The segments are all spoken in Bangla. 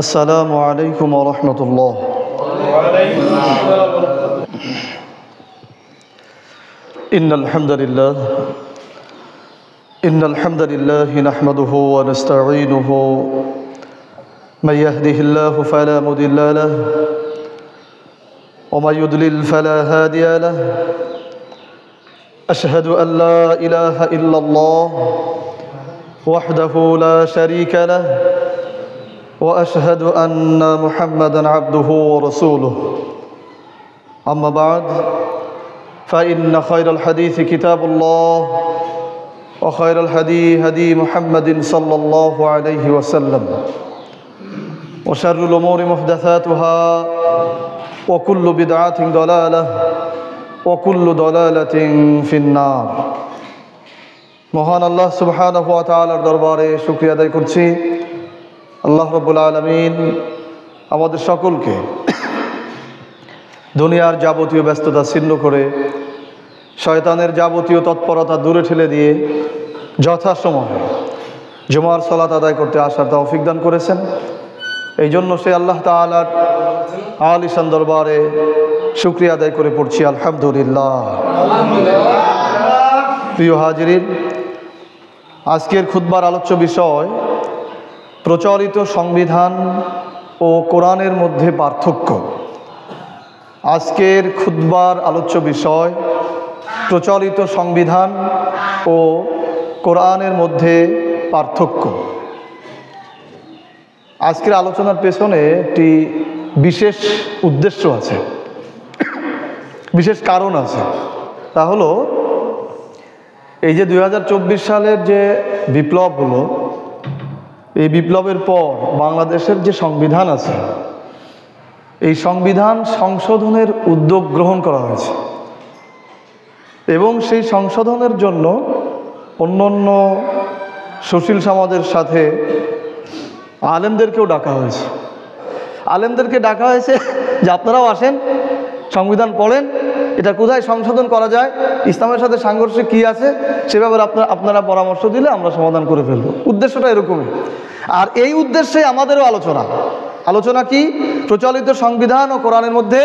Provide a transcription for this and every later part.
আসসালামু আলাইকুম ওয়া রাহমাতুল্লাহ। ইন্নাল হামদালিল্লাহ নাহমাদুহু ওয়া নাস্তাঈনুহু মান ইয়াহদিহিল্লাহু ফালা মুদিল্লা লাহু ওয়া মান ইউদ্লিল ফালা হাদিয়া লাহু। আশহাদু আল লা ইলাহা ইল্লাল্লাহ ওয়াহদাহু লা শারীকা লাহু وأشهد أن محمدًا عبده ورسوله أما بعد فإن خير الحديث كتاب الله وخير الهدي هدي محمد صلى الله عليه وسلم وشر الأمور محدثاتها وكل بدعة ضلالة وكل ضلالة في النار। মহান আল্লাহ সুবহানাহু ওয়া তাআলার দরবারে শুকরিয়া আদায় করছি। আল্লাহ রাব্বুল আলামিন আমাদের সকলকে দুনিয়ার যাবতীয় ব্যস্ততা ছিন্ন করে শয়তানের যাবতীয় তৎপরতা দূরে ঠেলে দিয়ে যথাসময়ে জুমার সালাত আদায় করতে আসার তৌফিক দান করেছেন। এই জন্য সে আল্লাহ তাআলার আলিশান দরবারে শুকরিয়া আদায় করে পড়ছি আলহামদুলিল্লাহ। প্রিয় হাজিরিন, আজকের খুতবার আলোচ্য বিষয় প্রচলিত সংবিধান ও কোরআনের মধ্যে পার্থক্য। আজকের খুতবার আলোচ্য বিষয় প্রচলিত সংবিধান ও কোরআনের মধ্যে পার্থক্য। আজকের আলোচনার পেছনে একটি বিশেষ উদ্দেশ্য আছে, বিশেষ কারণ আছে। তা হলো এই যে 2024 সালের যে বিপ্লব হলো, এই বিপ্লবের পর বাংলাদেশের যে সংবিধান আছে, এই সংবিধান সংশোধনের উদ্যোগ গ্রহণ করা হয়েছে এবং সেই সংশোধনের জন্য অন্যান্য সুশীল সমাজের সাথে আলেমদেরকেও ডাকা হয়েছে। আলেমদেরকে ডাকা হয়েছে যে আপনারাও আসেন, সংবিধান পড়েন, এটা কোথায় সংশোধন করা যায়, ইসলামের সাথে সাংঘর্ষে কি আছে সে ব্যাপারে আপনারা পরামর্শ দিলে আমরা সমাধান করে ফেলব। উদ্দেশ্যটা এরকমই। আর এই উদ্দেশ্যে আমাদেরও আলোচনা কি? প্রচলিত সংবিধান ও কোরআনের মধ্যে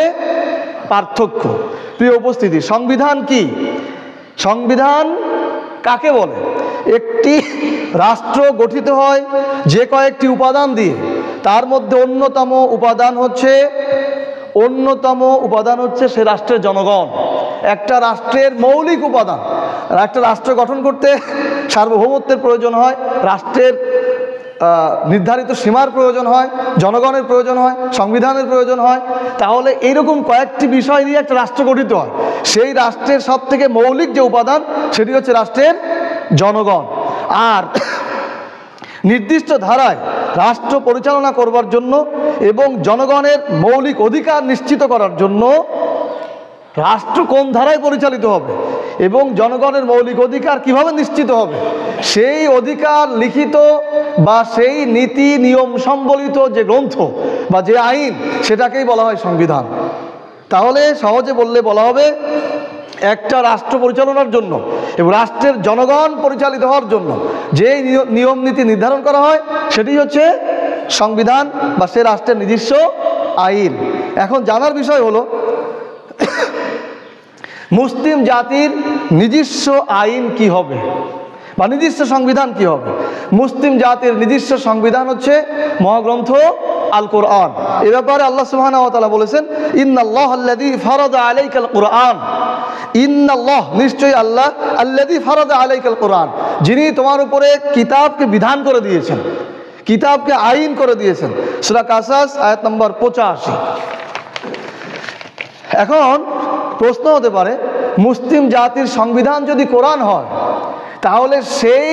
পার্থক্য। প্রিয় উপস্থিতি, সংবিধান কি? সংবিধান কাকে বলে? একটি রাষ্ট্র গঠিত হয় যে কয়েকটি উপাদান দিয়ে। তার মধ্যে অন্যতম উপাদান হচ্ছে সে রাষ্ট্রের জনগণ। একটা রাষ্ট্রের মৌলিক উপাদান। একটা রাষ্ট্র গঠন করতে সার্বভৌমত্বের প্রয়োজন হয়, রাষ্ট্রের নির্ধারিত সীমার প্রয়োজন হয়, জনগণের প্রয়োজন হয়, সংবিধানের প্রয়োজন হয়। তাহলে এইরকম কয়েকটি বিষয় নিয়ে একটা রাষ্ট্র গঠিত হয়। সেই রাষ্ট্রের সব থেকে মৌলিক যে উপাদান সেটি হচ্ছে রাষ্ট্রের জনগণ। আর নির্দিষ্ট ধারায় রাষ্ট্র পরিচালনা করবার জন্য এবং জনগণের মৌলিক অধিকার নিশ্চিত করার জন্য রাষ্ট্র কোন ধারায় পরিচালিত হবে এবং জনগণের মৌলিক অধিকার কিভাবে নিশ্চিত হবে, সেই অধিকার লিখিত বা সেই নীতি নিয়ম সম্বলিত যে গ্রন্থ বা যে আইন, সেটাকেই বলা হয় সংবিধান। তাহলে সহজে বলা হবে একটা রাষ্ট্র পরিচালনার জন্য এবং রাষ্ট্রের জনগণ পরিচালিত হওয়ার জন্য যে নিয়ম নীতি নির্ধারণ করা হয় সেটি হচ্ছে সংবিধান বা সে রাষ্ট্রের নিজস্ব আইন। এখন জানার বিষয় হলো মুসলিম জাতির নিজস্ব আইন কি হবে বা নিজস্ব সংবিধান কি হবে। মুসলিম জাতির নিজস্ব সংবিধান হচ্ছে মহাগ্রন্থ আল কোরআন। এ ব্যাপারে আল্লাহ সুবহানাহু ওয়া তাআলা বলেছেন, ইন্নাল্লাহাল্লাযী ফারাদা আলাইকাল কোরআন। ইন্নাল্লাহ, নিশ্চয়ই আল্লাহ, আল্লাযী ফারাদা আলাইকাল কোরআন, যিনি তোমার উপরে কিতাবকে বিধান করে দিয়েছেন, কিতাবকে আইন করে দিয়েছেন। সূরা কাসাস আয়াত নম্বর 85। এখন প্রশ্ন হতে পারে, মুসলিম জাতির সংবিধান যদি কোরআন হয় তাহলে সেই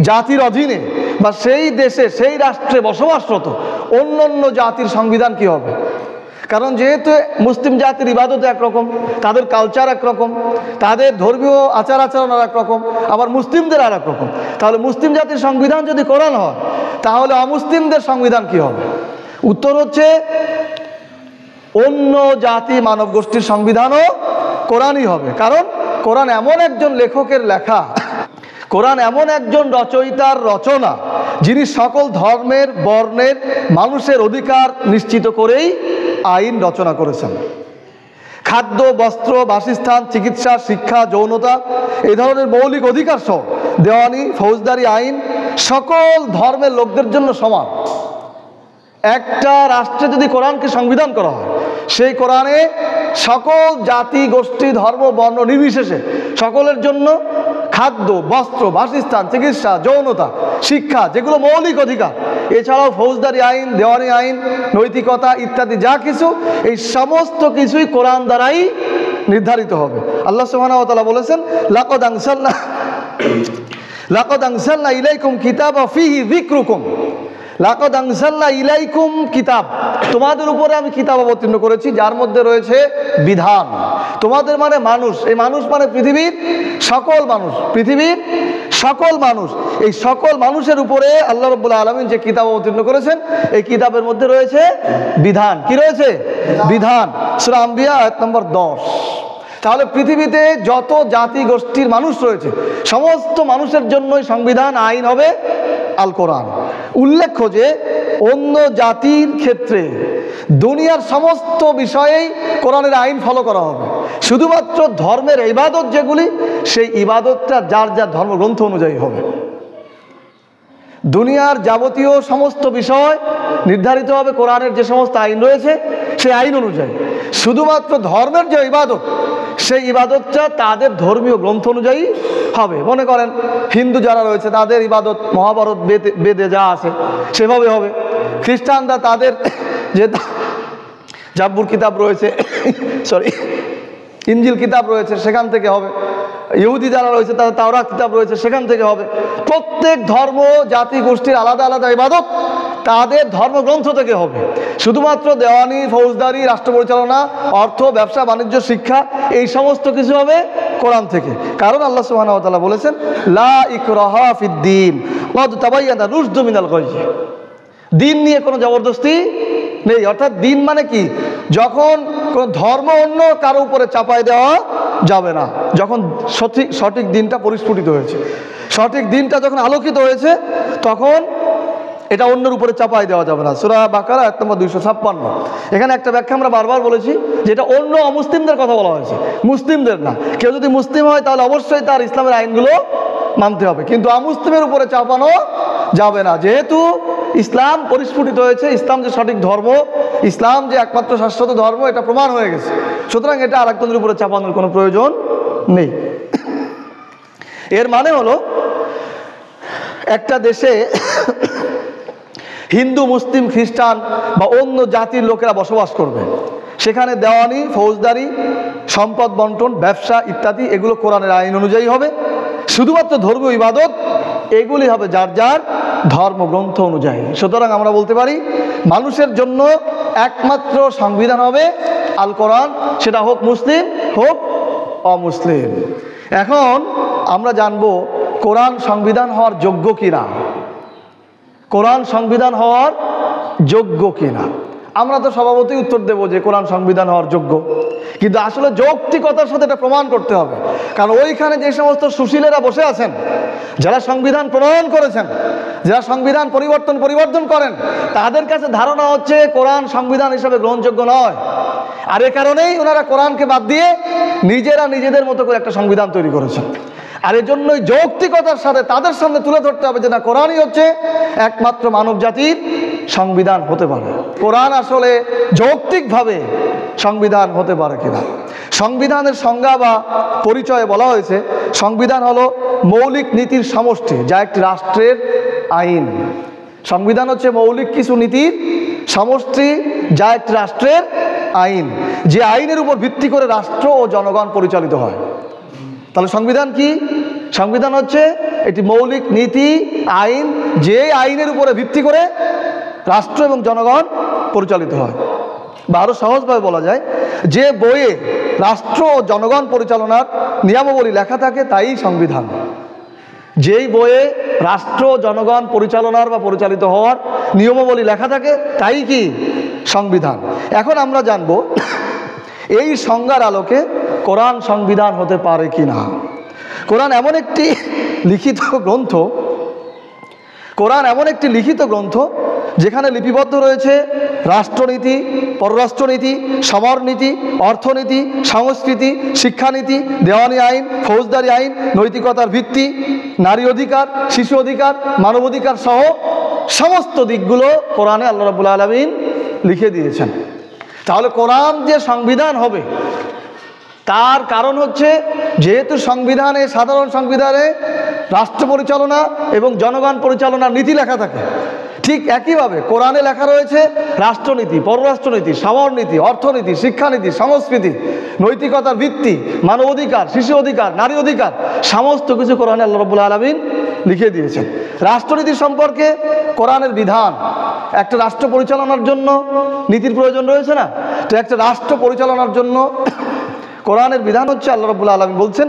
জাতির অধীনে বা সেই দেশে সেই রাষ্ট্রে বসবাসরত অন্য জাতির সংবিধান কি হবে? কারণ যেহেতু মুসলিম জাতির ইবাদত একরকম, তাদের কালচার একরকম, তাদের ধর্মীয় আচার আচরণ আর একরকম, আবার মুসলিমদের আর একরকম। তাহলে মুসলিম জাতির সংবিধান যদি কোরআন হয় তাহলে অমুসলিমদের সংবিধান কি হবে? উত্তর হচ্ছে অন্য জাতি মানব গোষ্ঠীর সংবিধানও কোরআনই হবে। কারণ কোরআন এমন একজন লেখকের লেখা, কোরআন এমন একজন রচয়িতার রচনা যিনি সকল ধর্মের বর্ণের মানুষের অধিকার নিশ্চিত করেই আইন রচনা করেছেন। খাদ্য, বস্ত্র, বাসস্থান, চিকিৎসা, শিক্ষা, যৌনতা এই ধরনের মৌলিক অধিকার সহ দেওয়ানি, ফৌজদারি আইন সকল ধর্মের লোকদের জন্য সমান। একটা রাষ্ট্রে যদি কোরআনকে সংবিধান করা হয়, সেই কোরআনে সকল জাতি, গোষ্ঠী, ধর্ম, বর্ণ নির্বিশেষে সকলের জন্য খাদ্য, বস্ত্র, বাসস্থান, চিকিৎসা, যৌনতা, শিক্ষা যেগুলো মৌলিক অধিকার, এছাড়াও ফৌজদারি আইন, দেওয়ানি আইন, নৈতিকতা ইত্যাদি যা কিছু, এই সমস্ত কিছুই কোরআন দ্বারাই নির্ধারিত হবে। আল্লাহ সুবহানাহু ওয়া তাআলা বলেছেন, লাকাদ আনসালনা ইলাইকুম কিতাবা ফীহি যিকরুকুম। লাকাদ আনসালনা ইলাইকুম কিতাব, তোমাদের উপরে আমি কিতাব অবতীর্ণ করেছি যার মধ্যে রয়েছে বিধান। তোমাদের মানে মানুষ, এই মানুষ মানে পৃথিবীর সকল মানুষ, পৃথিবীর সকল মানুষ, এই সকল মানুষের উপরে আল্লাহ রাব্বুল আলামিন যে কিতাব অবতীর্ণ করেছেন, এই কিতাবের মধ্যে রয়েছে বিধান। কি রয়েছে? বিধান। সূরা আম্বিয়া আয়াত নম্বর 10। তাহলে পৃথিবীতে যত জাতি গোষ্ঠীর মানুষ রয়েছে সমস্ত মানুষের জন্যই সংবিধান, আইন হবে আল কোরআন। উল্লেখ্য যে অন্য জাতির ক্ষেত্রে দুনিয়ার সমস্ত বিষয়েই কোরআনের আইন ফলো করা হবে। শুধুমাত্র ধর্মের ইবাদত যেগুলি, সেই ইবাদতটা যার যার ধর্মগ্রন্থ অনুযায়ী হবে। দুনিয়ার যাবতীয় সমস্ত বিষয় নির্ধারিত হবে কোরআনের যে সমস্ত আইন রয়েছে সেই আইন অনুযায়ী। শুধুমাত্র ধর্মের যে ইবাদত, সেই ইবাদতটা তাদের ধর্মীয় গ্রন্থ অনুযায়ী হবে। মনে করেন হিন্দু যারা রয়েছে তাদের ইবাদত মহাভারত বেদে যা আছে সেভাবে হবে। খ্রিস্টানরা তাদের যে জাব্বুর কিতাব রয়েছে, ইনজিল কিতাব রয়েছে সেখান থেকে হবে। ইহুদি যারা রয়েছে তাদের তাওরাত কিতাব রয়েছে সেখান থেকে হবে। প্রত্যেক ধর্ম, জাতি, গোষ্ঠীর আলাদা আলাদা ইবাদত তাদের ধর্মগ্রন্থ থেকে হবে। শুধুমাত্র দেওয়ানি, ফৌজদারি, রাষ্ট্র পরিচালনা, অর্থ, ব্যবসা, বাণিজ্য, শিক্ষা এই সমস্ত কিছু হবে কোরআন থেকে। কারণ আল্লাহ সুবহানাহু ওয়া তাআলা বলেছেন, লা ইকরাহা ফিদ্দীন ক্বাদ তাবায়্যানা রুশদু মিনাল গায়। দিন নিয়ে কোনো জবরদস্তি নেই। অর্থাৎ দিন মানে কি? যখন কোনো ধর্ম অন্য কারো উপরে চাপাই দেওয়া যাবে না। যখন সঠিক দিনটা পরিস্ফুটিত হয়েছে, সঠিক দিনটা যখন আলোকিত হয়েছে, তখন এটা অন্যের উপরে চাপাই দেওয়া যাবে না। সূরা বাকারা আয়াত নম্বর 256। এখানে একটা ব্যাখ্যা আমরা বারবার বলেছি, যেটা অন্য অমুসলিমদের কথা বলা হয়েছে, মুসলিমদের না। কেউ যদি মুসলিম হয় তাহলে অবশ্যই তার ইসলামের আইনগুলো মানতে হবে, কিন্তু অমুসলিমের উপরে চাপানো যাবে না। যেহেতু ইসলাম পরিস্ফুটিত হয়েছে, ইসলাম যে সঠিক ধর্ম, ইসলাম যে একমাত্র শাশ্বত ধর্ম, এটা প্রমাণ হয়ে গেছে। সুতরাং এটা আরেকজনের উপরে চাপানোর কোনো প্রয়োজন নেই। এর মানে হলো একটা দেশে হিন্দু, মুসলিম, খ্রিস্টান বা অন্য জাতির লোকেরা বসবাস করবে, সেখানে দেওয়ানি, ফৌজদারি, সম্পদ বন্টন, ব্যবসা ইত্যাদি এগুলো কোরআনের আইন অনুযায়ী হবে। শুধুমাত্র ধর্মীয় ইবাদত এগুলি হবে যার যার ধর্মগ্রন্থ অনুযায়ী। সুতরাং আমরা বলতে পারি মানুষের জন্য একমাত্র সংবিধান হবে আল কোরআন, সেটা হোক মুসলিম হোক অমুসলিম। এখন আমরা জানব কোরআন সংবিধান হওয়ার যোগ্য কিনা, কোরআন সংবিধান হওয়ার যোগ্য কিনা। আমরা তো স্বভাবতই উত্তর দেব যে কোরআন সংবিধান হওয়ার যোগ্য, কিন্তু আসলে যৌক্তিকতার সাথে এটা প্রমাণ করতে হবে। কারণ ওইখানে যে সমস্ত সুশীলেরা বসে আছেন, যারা সংবিধান প্রণয়ন করেছেন, যারা সংবিধান পরিবর্তন করেন, তাদের কাছে ধারণা হচ্ছে কোরআন সংবিধান হিসাবে গ্রহণযোগ্য নয়। আর এ কারণেই ওনারা কোরআনকে বাদ দিয়ে নিজেরা নিজেদের মতো করে একটা সংবিধান তৈরি করেছেন। আর এর জন্যই যৌক্তিকতার সাথে তাদের সামনে তুলে ধরতে হবে যে না, কোরআনই হচ্ছে একমাত্র মানব জাতির সংবিধান হতে পারে। কোরআন আসলে যৌক্তিকভাবে সংবিধান হতে পারে কিনা। সংবিধানের সংজ্ঞা বা পরিচয়ে বলা হয়েছে, সংবিধান হলো মৌলিক নীতির সমষ্টি যা একটি রাষ্ট্রের আইন। সংবিধান হচ্ছে মৌলিক কিছু নীতির সমষ্টি যা একটি রাষ্ট্রের আইন, যে আইনের উপর ভিত্তি করে রাষ্ট্র ও জনগণ পরিচালিত হয়। তাহলে সংবিধান কি? সংবিধান হচ্ছে একটি মৌলিক নীতি, আইন, যে আইনের উপরে ভিত্তি করে রাষ্ট্র এবং জনগণ পরিচালিত হয়। বা আরো সহজভাবে বলা যায়, যে বইয়ে রাষ্ট্র ও জনগণ পরিচালনার নিয়মাবলী লেখা থাকে তাই সংবিধান। যেই বইয়ে রাষ্ট্র জনগণ পরিচালনার বা পরিচালিত হওয়ার নিয়মাবলী লেখা থাকে তাই কি সংবিধান। এখন আমরা জানব এই সংজ্ঞার আলোকে কোরআন সংবিধান হতে পারে কি না। কোরআন এমন একটি লিখিত গ্রন্থ, কোরআন এমন একটি লিখিত গ্রন্থ যেখানে লিপিবদ্ধ রয়েছে রাষ্ট্রনীতি, পররাষ্ট্রনীতি, সমরনীতি, অর্থনীতি, সংস্কৃতি, শিক্ষানীতি, দেওয়ানি আইন, ফৌজদারি আইন, নৈতিকতার ভিত্তি, নারী অধিকার, শিশু অধিকার, মানবাধিকার সহ সমস্ত দিকগুলো কোরআনে আল্লাহ রাব্বুল আলামিন লিখে দিয়েছেন। তাহলে কোরআন যে সংবিধান হবে তার কারণ হচ্ছে যেহেতু সংবিধানে, সাধারণ সংবিধানে রাষ্ট্র পরিচালনা এবং জনগণ পরিচালনার নীতি লেখা থাকে, ঠিক একইভাবে কোরআনে লেখা রয়েছে রাষ্ট্রনীতি, পররাষ্ট্রনীতি, সমরনীতি, অর্থনীতি, শিক্ষানীতি, সংস্কৃতি, নৈতিকতার ভিত্তি, মানবাধিকার, শিশু অধিকার, নারী অধিকার, সমস্ত কিছু কোরআনে আল্লাহ রাব্বুল আলামিন লিখে দিয়েছেন। রাষ্ট্রনীতি সম্পর্কে কোরআনের বিধান, একটা রাষ্ট্র পরিচালনার জন্য নীতির প্রয়োজন রয়েছে না, তো একটা রাষ্ট্র পরিচালনার জন্য কোরআনের বিধান হচ্ছে আল্লাহ রাব্বুল আলামিন বলছেন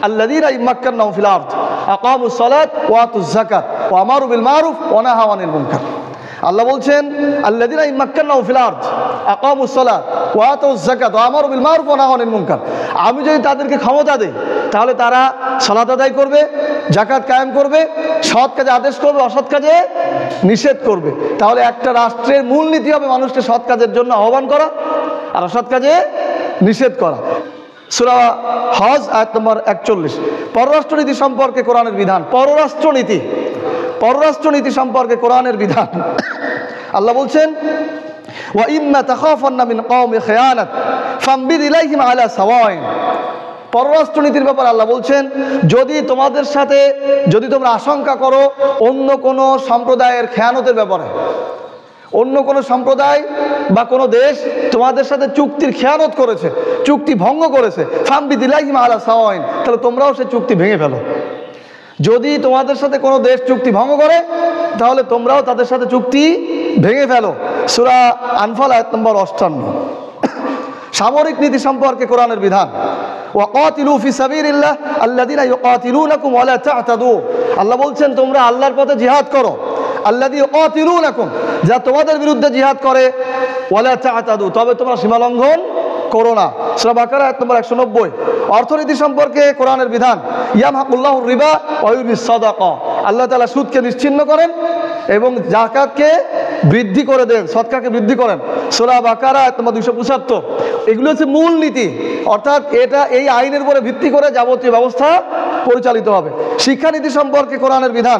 আল্লাযীনা ইম্মাক্কানাহুম ফিল আরদ আকামুস সালাত ওয়া আতুজ যাকাত ওয়া আমারু বিল মারুফ ওয়া নাহাউ আনিল মুনকার। আল্লাহ বলছেন আল্লাযীনা ইম্মাক্কানাহুম ফিল আরদ আকামুস সালাত ওয়া আতুজ যাকাত ওয়া আমারু বিল মারুফ ওয়া নাহাউ আনিল মুনকার। আমি যদি তাদেরকে ক্ষমতা দেই তাহলে তারা সালাত আদায় করবে, যাকাত কায়েম করবে, সৎ কাজে আদেশ করবে, অসৎ কাজে নিষেধ করবে। তাহলে একটা রাষ্ট্রের মূলনীতি হবে মানুষকে সৎ কাজের জন্য আহ্বান করা আর অসৎ কাজে নিষেধ করা। সূরা হজ আয়াত নম্বর 41। পররাষ্ট্রনীতি সম্পর্কে কোরআনের বিধান, পররাষ্ট্রনীতি সম্পর্কে কোরআনের বিধান। আল্লাহ বলছেন ওয়া ইম্মা তাখাফান্না মিন কওমি খিয়ানাত ফামবিদ ইলাইহিম আলা সাওয়াইন। পররাষ্ট্রনীতির ব্যাপারে আল্লাহ বলছেন যদি তোমরা আশঙ্কা করো অন্য কোনো সম্প্রদায়ের খেয়ানতের ব্যাপারে, অন্য কোনো সম্প্রদায় বা কোনো দেশ তোমাদের সাথে চুক্তির খেয়ানত করেছে, চুক্তি ভঙ্গ করেছে, ফামবিদ ইলাইহিম আলা সাওয়াইন, তাহলে তোমরাও সেই চুক্তি ভেঙে ফেলো। যদি তোমাদের সাথে কোনো দেশ চুক্তি ভঙ্গ করে তাহলে তোমরাও তাদের সাথে চুক্তি ভেঙে ফেলো। সূরা আনফাল আয়াত নম্বর 58। সামরিক নীতি সম্পর্কে কোরআনের বিধান ওয়াকাতিলু ফি সাবিলিল্লাহ আল্লাযীনা ইউকাতিলুনাকুম ওয়া লা তা'তাদু। আল্লাহ বলছেন তোমরা আল্লাহর পথে জিহাদ করো, আল্লাযী ইউকাতিলুনাকুম, যা তোমাদের বিরুদ্ধে জিহাদ করে, ওয়া লা তা'তাদু, তবে তোমরা সীমা লঙ্ঘন করো না। সূরা বাকারা আয়াত নম্বর 190। অর্থনীতি সম্পর্কে কোরআনের বিধান ইয়ামহাকুল্লাহু রিবা ওয়া ইউরবিস সাদাকা। আল্লাহ তাআলা সুদকে নিশ্চিহ্ন করেন এবং যাকাতকে বৃদ্ধি করে দেন, সদকাকে বৃদ্ধি করেন। সূরা বাকারা আয়াত নম্বর 275। এগুলো হচ্ছে মূল নীতি, অর্থাৎ এই আইনের উপরে ভিত্তি করে যাবতীয় ব্যবস্থা পরিচালিত হবে। শিক্ষানীতি সম্পর্কে কোরআনের বিধান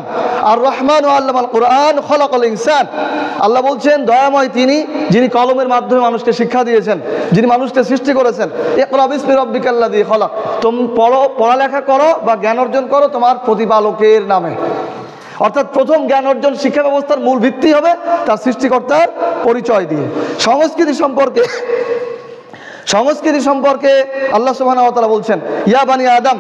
আর রহমান আল্লামাল কোরআন খলাকাল ইনসান। আল্লাহ বলছেন দয়াময় তিনি, যিনি কলমের মাধ্যমে মানুষকে শিক্ষা দিয়েছেন, যিনি মানুষকে সৃষ্টি করেছেন। ইকরা বিসমি রাব্বিকাল্লাযী খলাক, তুমি পড়ালেখা করো বা জ্ঞান অর্জন করো তোমার প্রতিপালকের নামে। অর্থাৎ প্রথম জ্ঞান অর্জন শিক্ষা ব্যবস্থার মূল ভিত্তি হবে তার সৃষ্টিকর্তার পরিচয় দিয়ে। সংস্কৃতি সম্পর্কে আল্লাহ সুবহানাহু ওয়া তাআলা বলছেন ইয়া বানি আদম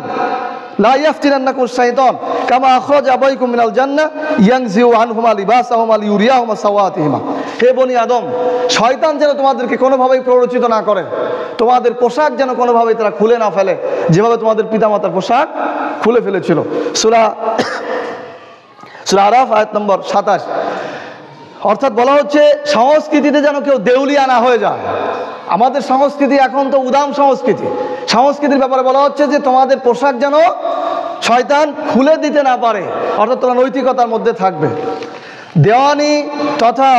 লা ইয়াফতিনান্নাকুম শাইতান কামা আখরাজা আবাইকুম মিনাল জান্নাহ ইয়ানজিউ আনহুমা লিবাসাহুমা লিউরিয়াহুমা সাওয়াতিহিমা। হে বনি আদম, শয়তান যেন তোমাদেরকে কোনোভাবেই প্ররোচিত না করে, তোমাদের পোশাক যেন কোনোভাবেই তারা খুলে না ফেলে, যেভাবে তোমাদের পিতামাতার পোশাক খুলে ফেলেছিল। সূরা আরাফ আয়াত নম্বর 27। অর্থাৎ বলা হচ্ছে সংস্কৃতিতে যেন কেউ দেউলিয়া না হয়ে যায়। আমাদের সংস্কৃতি এখন তো উদাম সংস্কৃতির ব্যাপারে বলা হচ্ছে যে তোমাদের পোশাক যেন শয়তান খুলে দিতে না পারে, অর্থাৎ তোমরা নৈতিকতার মধ্যে থাকবে। দেওয়ানি তথা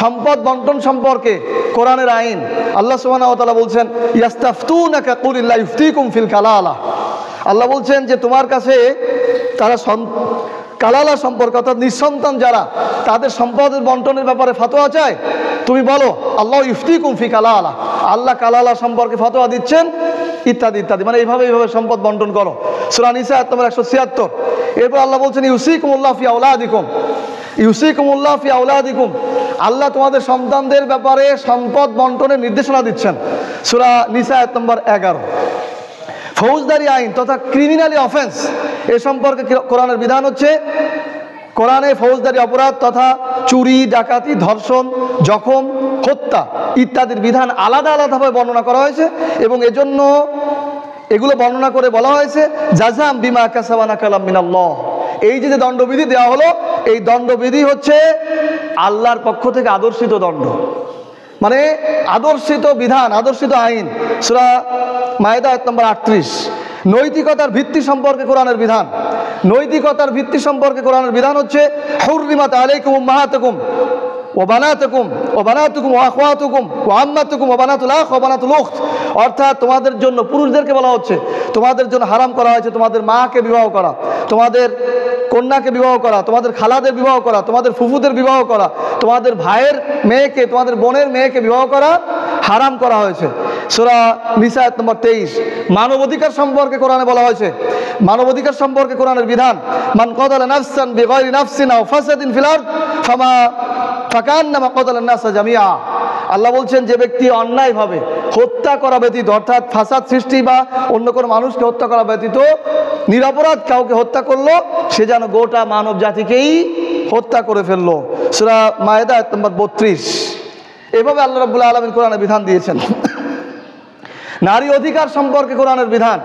সম্পদ বন্টন সম্পর্কে কোরআনের আইন আল্লাহ সুবহানাহু ওয়া তাআলা বলছেন ইয়াস্তাফতুনাকা কুলিল্লাহু ইফতিকুম ফিল কালালা। আল্লাহ বলছেন যে তোমার কাছে তারা কালালা সম্পর্কে, অর্থাৎ নিঃসন্তান যারা, তাদের সম্পদের বন্টনের ব্যাপারে ফতোয়া চায়, তুমি বলো আল্লাহ ইফতিকুম ফি কালালা, আল্লাহ কালালা সম্পর্কে ফতোয়া দিচ্ছেন, ইত্যাদি ইত্যাদি, মানে এইভাবে সম্পদ বন্টন করো। সূরা নিসা আয়াত নম্বর 176। এরপর আল্লাহ বলছেন ইউসিকুমুল্লাহ ফি আওলাদিকুম, আল্লাহ তোমাদের সন্তানদের ব্যাপারে সম্পদ বন্টনের নির্দেশনা দিচ্ছেন। সূরা নিসা আয়াত নম্বর 11। ফৌজদারি আইন তথা ক্রিমিনালি অফেন্স এ সম্পর্কে কোরআনের বিধান হচ্ছে কোরআনে ফৌজদারি অপরাধ তথা চুরি, ডাকাতি, ধর্ষণ, জখম, হত্যা ইত্যাদির বিধান আলাদা আলাদাভাবে বর্ণনা করা হয়েছে এবং এজন্য এগুলো বর্ণনা করে বলা হয়েছে জাযাম বিমা কাসাবা নাকালাম মিনাল্লাহ। এই যে দণ্ডবিধি দেওয়া হলো, এই দণ্ডবিধি হচ্ছে আল্লাহর পক্ষ থেকে আদর্শিত দণ্ড, মানে আদর্শিত বিধান, আদর্শিত আইন। সূরা মায়েদা আয়াত নম্বর 38। নৈতিকতার ভিত্তি সম্পর্কে কোরআনের বিধান, নৈতিকতার ভিত্তি সম্পর্কে কোরআনের বিধান হচ্ছে হুররিমাত আলাইকুম উম্মাহাতুকুম ওয়া বানাতুকুম ওয়া বানাতুকুম ওয়া আখওয়াতুকুম ওয়া আম্মাতুকুম ওয়া বানাতুল আখ ওয়া বানাতুল উখত। অর্থাৎ তোমাদের জন্য, পুরুষদেরকে বলা হচ্ছে, তোমাদের জন্য হারাম করা হয়েছে তোমাদের মাকে বিবাহ করা, তোমাদের কন্যাকে বিবাহ করা, তোমাদের খালাদের বিবাহ করা, তোমাদের ফুফুদের বিবাহ করা, তোমাদের ভাইয়ের মেয়েকে, তোমাদের বোনের মেয়েকে বিবাহ করা হারাম করা হয়েছে। সূরা নিসা আয়াত নম্বর 23। মানবাধিকার সম্পর্কে কোরআনে বলা হয়েছে, মানবাধিকার সম্পর্কে কোরআনের বিধান, মান কাতালা নাফসান বিগাইরি নাফসিন আও ফাসাদিন ফিল আরদ ফাকান্নামা কাতালান নাসা জামিআ। আল্লাহ বলছেন, যে ব্যক্তি অন্যায়ভাবে হত্যা করা ব্যতীত, অর্থাৎ ফাসাদ সৃষ্টি বা অন্য কোনো মানুষকে হত্যা করা ব্যতীত নিরপরাধ কাউকে হত্যা করলো, সে যেন গোটা মানব জাতিকেই হত্যা করে ফেললো। সূরা মায়েদা আয়াত নম্বর 32। এভাবে আল্লাহ রাব্বুল আলামিন কোরআনে বিধান দিয়েছেন। নারী অধিকার সম্পর্কে কোরআনের বিধান,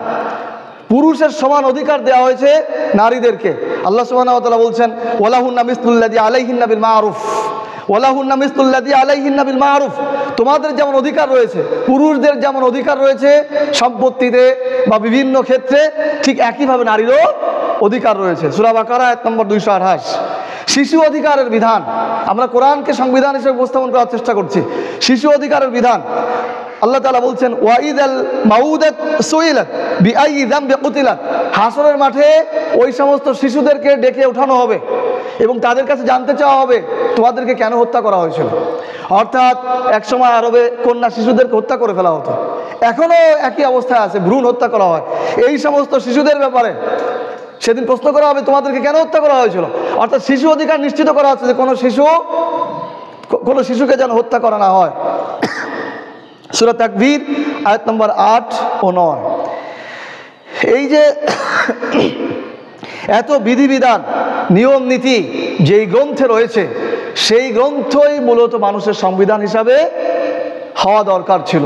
পুরুষের সমান অধিকার দেওয়া হয়েছে নারীদেরকে। আল্লাহ সুবহানাহু ওয়া তাআলা বলছেন, ওয়ালাহুন্না মিসলুল্লাযী আলাইহিন্না বিল মারুফ, ওয়ালাহুন্না মিসলুল্লাযী আলাইহিন্না বিল মারুফ। তোমাদের যেমন অধিকার রয়েছে, পুরুষদের যেমন অধিকার রয়েছে সম্পত্তিতে বা বিভিন্ন ক্ষেত্রে, ঠিক একইভাবে নারীরও অধিকার রয়েছে। সূরা বাকারা আয়াত নম্বর 228। শিশু অধিকারের বিধান, আমরা কোরআনকে সংবিধান হিসেবে উপস্থাপন করার চেষ্টা করছি। শিশু অধিকারের বিধান, আল্লাহ তাআলা বলছেন, ওয়াইদাল মাউদাত সুইলাত বিআই যামবি কুতিলাত। হাসরের মাঠে ওই সমস্ত শিশুদেরকে ডেকে ওঠানো হবে এবং তাদের কাছে জানতে চাওয়া হবে তোমাদেরকে কেন হত্যা করা হয়েছিল। অর্থাৎ একসময় আরবে কন্যা শিশুদেরকে হত্যা করে ফেলা হতো, এখনও একই অবস্থায় আছে, ভ্রূণ হত্যা করা হয়। এই সমস্ত শিশুদের ব্যাপারে সেদিন প্রশ্ন করা হবে তোমাদেরকে কেন হত্যা করা হয়েছিল। অর্থাৎ শিশু অধিকার নিশ্চিত করা হচ্ছে যে কোনো শিশুকে যেন হত্যা করা না হয়। সূরা তাকবীর আয়াত নম্বর 8 ও 9। এই যে এত বিধিবিধান, নিয়ম নীতি যেই গ্রন্থে রয়েছে, সেই গ্রন্থই মূলত মানুষের সংবিধান হিসাবে হওয়া দরকার ছিল।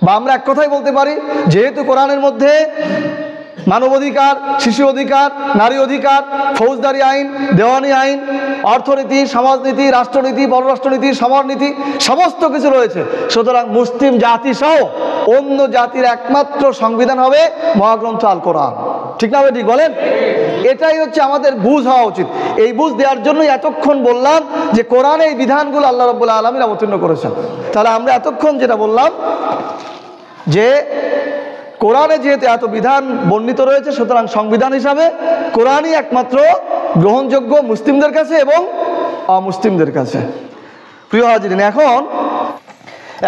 বা আমরা এক কথাই বলতে পারি, যেহেতু কোরআনের মধ্যে মানবাধিকার, শিশু অধিকার, নারী অধিকার, ফৌজদারি আইন, দেওয়ানি আইন, অর্থনীতি, সমাজনীতি, রাষ্ট্রনীতি, পররাষ্ট্রনীতি, সমরনীতি, সমস্ত কিছু রয়েছে। সুতরাং মুসলিম জাতি সহ অন্য জাতির একমাত্র সংবিধান হবে মহাগ্রন্থ আল কোরআন। ঠিক না? ঠিক বলেন? এটাই হচ্ছে আমাদের বুঝ হওয়া উচিত। এই বুঝ দেওয়ার জন্যই এতক্ষণ বললাম যে কোরআনে এই বিধানগুলো আল্লাহ রাব্বুল আলামিন অবতীর্ণ করেছেন। তাহলে আমরা এতক্ষণ যেটা বললাম যে কোরআনে যেহেতু এত বিধান বর্ণিত রয়েছে, সুতরাং সংবিধান হিসাবে কোরআনই একমাত্র গ্রহণযোগ্য মুসলিমদের কাছে এবং অমুসলিমদের কাছে। প্রিয় হাজিরিন,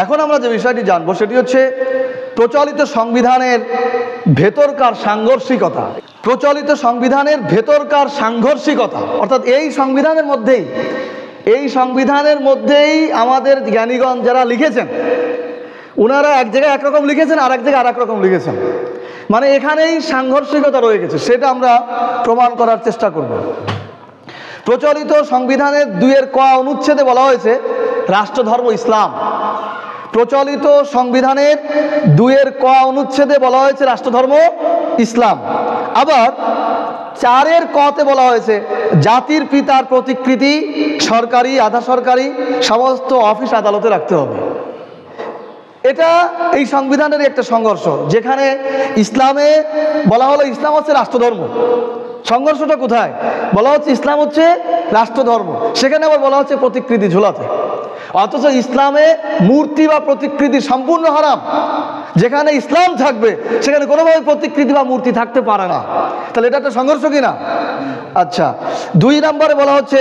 এখন আমরা যে বিষয়টি জানবো সেটি হচ্ছে প্রচলিত সংবিধানের ভেতরকার সাংঘর্ষিকতা। প্রচলিত সংবিধানের ভেতরকার সাংঘর্ষিকতা, অর্থাৎ এই সংবিধানের মধ্যেই আমাদের জ্ঞানীগণ যারা লিখেছেন, ওনারা এক জায়গায় একরকম লিখেছেন, আর এক জায়গায় আর এক রকম লিখেছেন। মানে এখানেই সাংঘর্ষিকতা রয়ে গেছে, সেটা আমরা প্রমাণ করার চেষ্টা করব। প্রচলিত সংবিধানের 2 ক অনুচ্ছেদে বলা হয়েছে রাষ্ট্রধর্ম ইসলাম। প্রচলিত সংবিধানের 2 ক অনুচ্ছেদে বলা হয়েছে রাষ্ট্রধর্ম ইসলাম। আবার 4 কতে বলা হয়েছে জাতির পিতার প্রতিকৃতি সরকারি, আধা সরকারি সমস্ত অফিস আদালতে রাখতে হবে। এটা এই সংবিধানের একটা সংঘর্ষ, যেখানে ইসলামে বলা হলো ইসলাম হচ্ছে রাষ্ট্রধর্ম। সংঘর্ষটা কোথায়? বলা হচ্ছে ইসলাম হচ্ছে রাষ্ট্রধর্ম, সেখানে আবার বলা হচ্ছে প্রতিকৃতি ঝুলাতে। অথচ ইসলামে মূর্তি বা প্রতিকৃতি সম্পূর্ণ হারাম। যেখানে ইসলাম থাকবে সেখানে কোনোভাবে প্রতিকৃতি বা মূর্তি থাকতে পারে না। তাহলে এটা একটা সংঘর্ষ কিনা? আচ্ছা, 2 নম্বরে বলা হচ্ছে